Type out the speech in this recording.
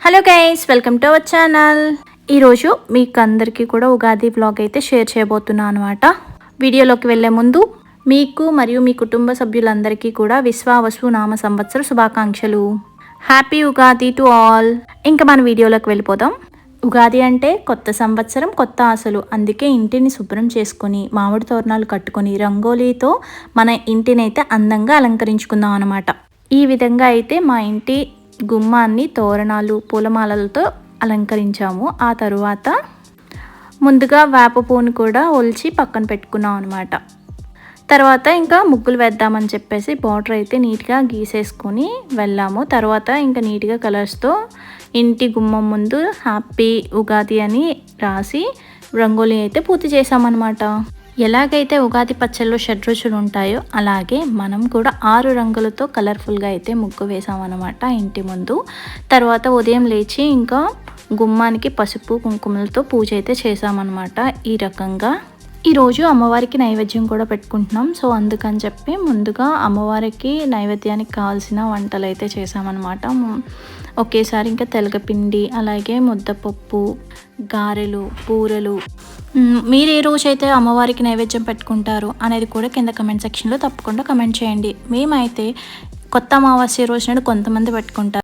Hello guys, welcome to our channel. ఈరోజు మీకు అందరికీ కూడా ఉగాది బ్లాగ్ అయితే షేర్ చేయబోతున్నాను అనమాట. వీడియోలోకి వెళ్ళే ముందు మీకు మరియు మీ కుటుంబ సభ్యులందరికీ కూడా విశ్వావసు నామ సంవత్సర శుభాకాంక్షలు. Happy Ugadi to all. ఇంకా మన వీడియోలోకి వెళ్ళిపోదాం. ఉగాది అంటే కొత్త సంవత్సరం, కొత్త ఆశలు. అందుకే ఇంటిని శుభ్రం చేసుకొని మామిడి తోరణాలు కట్టుకొని రంగోలీతో మన ఇంటిని అయితే అందంగా అలంకరించుకుందాం అనమాట. ఈ విధంగా అయితే మా ఇంటి గుమ్మాన్ని తోరణాలు పూలమాలలతో అలంకరించాము. ఆ తరువాత ముందుగా వేప పువ్వును కూడా ఒలిచి పక్కన పెట్టుకున్నాం అనమాట. తర్వాత ఇంకా ముగ్గులు వేద్దామని చెప్పేసి బార్డర్ అయితే నీట్గా గీసేసుకొని వెళ్ళాము. తర్వాత ఇంకా నీట్గా కలర్స్తో ఇంటి గుమ్మం ముందు హ్యాపీ ఉగాది అని రాసి రంగోలీ అయితే పూర్తి చేసామన్నమాట. ఎలాగైతే ఉగాది పచ్చళ్ళు షడ్రుచులు ఉంటాయో అలాగే మనం కూడా 6 రంగులతో కలర్ఫుల్గా అయితే ముగ్గు వేసామన్నమాట ఇంటి ముందు. తర్వాత ఉదయం లేచి ఇంకా గుమ్మానికి పసుపు కుంకుమలతో పూజ అయితే చేసామన్నమాట. ఈ రకంగా ఈరోజు అమ్మవారికి నైవేద్యం కూడా పెట్టుకుంటున్నాం. సో అందుకని చెప్పి ముందుగా అమ్మవారికి నైవేద్యానికి కావాల్సిన వంటలు అయితే చేసామన్నమాట. ఒకేసారి ఇంకా తెలగపిండి, అలాగే ముద్దపప్పు, గారెలు, బూరెలు. మీరు ఏ రోజు అయితే అమ్మవారికి నైవేద్యం పెట్టుకుంటారు అనేది కూడా కింద కమెంట్ సెక్షన్లో తప్పకుండా కమెంట్ చేయండి. మేమైతే కొత్త అమావాస్య రోజు నాడు కొంతమంది పెట్టుకుంటారు.